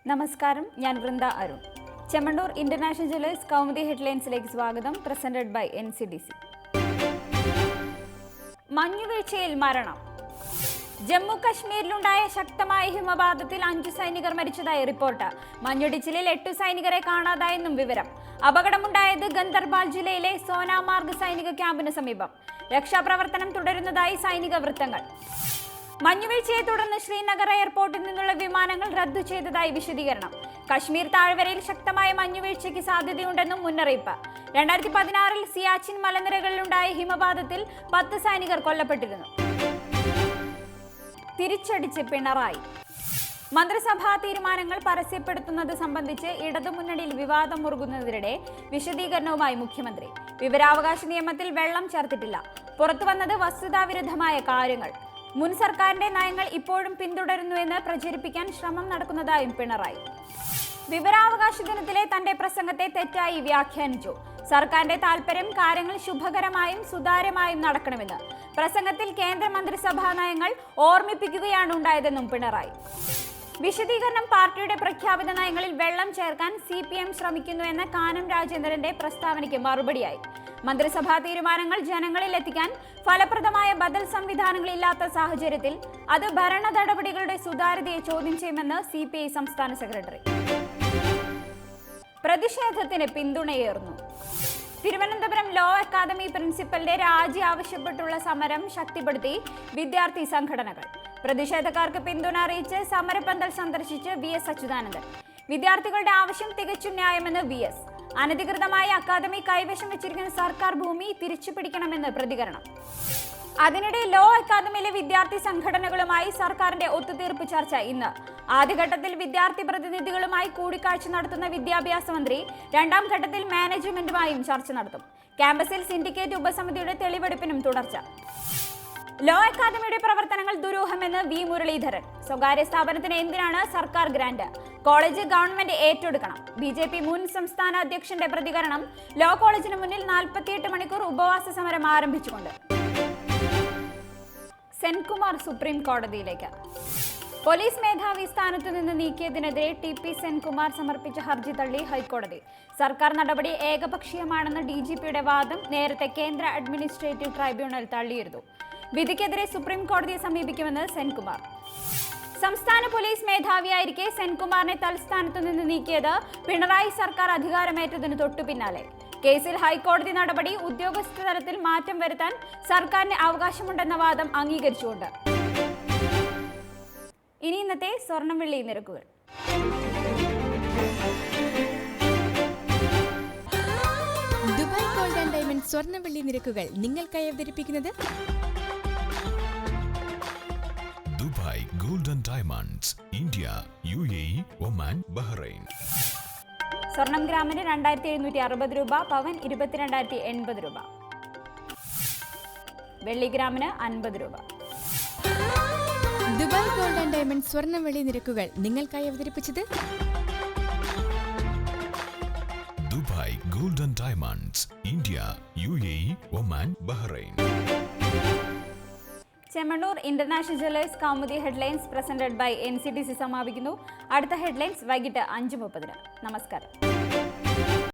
നമസ്കാരം, ഞാൻ Vrinda Arun. Chemmanur international jewellers Kaumudi ഹെഡ്ലൈൻസിലേക്ക് സ്വാഗതം. Presented by NCDC. മഞ്ഞുവീഴ്ചയിൽ മരണം. ജമ്മു കശ്മീരിലുണ്ടായ ശക്തമായ ഹിമപാതത്തിൽ 5 സൈനികർ മരിച്ചതായി റിപ്പോർട്ട്. മഞ്ഞുടിച്ചിലിൽ 8 സൈനികരെ കാണാതായെന്നും വിവരം. അപകടമുണ്ടായത് ഗന്ദർബാൽ ജില്ലയിലെ സോനാമാർഗ് സൈനിക ക്യാമ്പിന് സമീപം. രക്ഷാപ്രവർത്തനം തുടരുന്നതായി സൈനിക വൃത്തങ്ങൾ. മഞ്ഞുവീഴ്ചയെ തുടർന്ന് ശ്രീനഗർ എയർപോർട്ടിൽ നിന്നുള്ള വിമാനങ്ങൾ റദ്ദു ചെയ്തതായി വിശദീകരണം. കശ്മീർ താഴ്വരയിൽ ശക്തമായ മഞ്ഞുവീഴ്ചയ്ക്ക് സാധ്യതയുണ്ടെന്നും മുന്നറിയിപ്പ്. 2016 സിയാച്ചിൻ മലനിരകളിലുണ്ടായ ഹിമപാതത്തിൽ 10 സൈനികർ കൊല്ലപ്പെട്ടിരുന്നു. തിരിച്ചടിച്ച് പിണറായി. മന്ത്രിസഭാ തീരുമാനങ്ങൾ പരസ്യപ്പെടുത്തുന്നത് സംബന്ധിച്ച് ഇടതുമുന്നണിയിൽ വിവാദം മുറുകുന്നതിനിടെ വിശദീകരണവുമായി മുഖ്യമന്ത്രി. വിവരാവകാശ നിയമത്തിൽ വെള്ളം ചേർത്തിട്ടില്ല. പുറത്തുവന്നത് വസ്തുതാവിരുദ്ധമായ കാര്യങ്ങൾ. മുൻ സർക്കാരിന്റെ നയങ്ങൾ ഇപ്പോഴും പിന്തുടരുന്നുവെന്ന് പ്രചരിപ്പിക്കാൻ ശ്രമം നടക്കുന്നതായും പിണറായി. വിവരാവകാശ ദിനത്തിലെ തന്റെ പ്രസംഗത്തെ തെറ്റായി വ്യാഖ്യാനിച്ചു. സർക്കാരിന്റെ താൽപര്യം കാര്യങ്ങൾ ശുഭകരമായും സുതാര്യമായും നടക്കണമെന്ന്. പ്രസംഗത്തിൽ കേന്ദ്രമന്ത്രിസഭാ നയങ്ങൾ ഓർമ്മിപ്പിക്കുകയാണ് ഉണ്ടായതെന്നും പിണറായി. വിശദീകരണം. പാർട്ടിയുടെ പ്രഖ്യാപിത നയങ്ങളിൽ വെള്ളം ചേർക്കാൻ CPM ശ്രമിക്കുന്നുവെന്ന കാനം രാജേന്ദ്രന്റെ പ്രസ്താവനയ്ക്ക് മറുപടിയായി. മന്ത്രിസഭാ തീരുമാനങ്ങൾ ജനങ്ങളിൽ എത്തിക്കാൻ ഫലപ്രദമായ ബദൽ സംവിധാനങ്ങളില്ലാത്ത സാഹചര്യത്തിൽ അത് ഭരണ നടപടികളുടെ സുതാര്യതയെ ചോദ്യം ചെയ്യുമെന്ന് CPI സംസ്ഥാന സെക്രട്ടറി. പ്രതിഷേധത്തിന് പിന്തുണയേറുന്നു. തിരുവനന്തപുരം ലോ അക്കാദമി പ്രിൻസിപ്പലിന്റെ രാജി ആവശ്യപ്പെട്ടുള്ള സമരം ശക്തിപ്പെടുത്തി വിദ്യാർത്ഥി സംഘടനകൾ. പ്രതിഷേധക്കാർക്ക് പിന്തുണ അറിയിച്ച് സമരപന്തൽ സന്ദർശിച്ച് VS അച്യുതാനന്ദൻ. വിദ്യാർത്ഥികളുടെ ആവശ്യം തികച്ചും ന്യായമെന്ന് VS. അനധികൃതമായി അക്കാദമി കൈവശം വെച്ചിരിക്കുന്ന സർക്കാർ ഭൂമി തിരിച്ചു പിടിക്കണമെന്ന് പ്രതികരണം. അതിനിടെ ലോ അക്കാദമിയിലെ വിദ്യാർത്ഥി സംഘടനകളുമായി സർക്കാരിന്റെ ഒത്തുതീർപ്പ് ചർച്ച ഇന്ന്. ആദ്യഘട്ടത്തിൽ വിദ്യാർത്ഥി പ്രതിനിധികളുമായി കൂടിക്കാഴ്ച നടത്തുന്ന വിദ്യാഭ്യാസ മന്ത്രി 2ാം ഘട്ടത്തിൽ മാനേജ്മെന്റുമായും ചർച്ച നടത്തും. ക്യാമ്പസിൽ സിൻഡിക്കേറ്റ് ഉപസമിതിയുടെ തെളിവെടുപ്പിനും തുടർച്ച. ലോ അക്കാദമിയുടെ പ്രവർത്തനങ്ങൾ ദുരൂഹമെന്ന് V മുരളീധരൻ. സ്വകാര്യ സ്ഥാപനത്തിന് എന്തിനാണ് സർക്കാർ ഗ്രാന്റ്? കോളേജ് ഗവൺമെന്റ് ഏറ്റെടുക്കണം. BJP മുൻ സംസ്ഥാന അധ്യക്ഷന്റെ പ്രതികരണം. ലോ കോളേജിന് മുന്നിൽ 48 മണിക്കൂർ ഉപവാസ സമരം ആരംഭിച്ചുകൊണ്ട്. സെൻകുമാർ സുപ്രീം കോടതിയിലേക്ക്. പോലീസ് മേധാവി സ്ഥാനത്തു നിന്ന് നീക്കിയതിനെതിരെ TP സെൻകുമാർ സമർപ്പിച്ച ഹർജി തള്ളി ഹൈക്കോടതി. സർക്കാർ നടപടി ഏകപക്ഷീയമാണെന്ന DGPയുടെ വാദം നേരത്തെ കേന്ദ്ര അഡ്മിനിസ്ട്രേറ്റീവ് ട്രൈബ്യൂണൽ തള്ളിയിരുന്നു. വിധിക്കെതിരെ സുപ്രീം കോടതിയെ സമീപിക്കുമെന്ന് സെൻകുമാർ. സംസ്ഥാന പോലീസ് മേധാവിയായിരിക്കെ സെൻകുമാറിനെ തൽസ്ഥാനത്തു നിന്ന് നീക്കിയത് പിണറായി സർക്കാർ അധികാരമേറ്റതിന് തൊട്ടു പിന്നാലെ. കേസിൽ ഹൈക്കോടതി നടപടി ഉദ്യോഗസ്ഥ തലത്തിൽ മാറ്റം വരുത്താൻ സർക്കാരിന് അവകാശമുണ്ടെന്ന വാദം അംഗീകരിച്ചുകൊണ്ട്. ഇനി ഇന്നത്തെ സ്വർണം വെള്ളി നിരക്കുകൾ. ദുബായ് ഗോൾഡ് ആൻഡ് ഡയമണ്ട് സ്വർണം വെള്ളി നിരക്കുകൾ നിങ്ങൾക്കായി അവതരിപ്പിക്കുന്നത് Dubai gold and diamonds, India, UAE, Oman, Bahrain. സ്വർണം ഗ്രാമിന് 2760 രൂപ, പവൻ 22,080 രൂപ, വെള്ളി ഗ്രാമിന് 50 രൂപ. ദുബായ് ഗോൾഡ് ആൻഡ് ഡയമണ്ട് സ്വർണം വെള്ളി നിരക്കുകൾ നിങ്ങൾക്കായി അവതരിപ്പിച്ചത് Dubai gold and diamonds, India, UAE, Oman, Bahrain. Chemmanur international jewellers Kaumudi headlines presented by NCDC സമാപിക്കുന്നു. അടുത്ത ഹെഡ്ലൈൻസ് വൈകിട്ട് 5:30. നമസ്കാരം.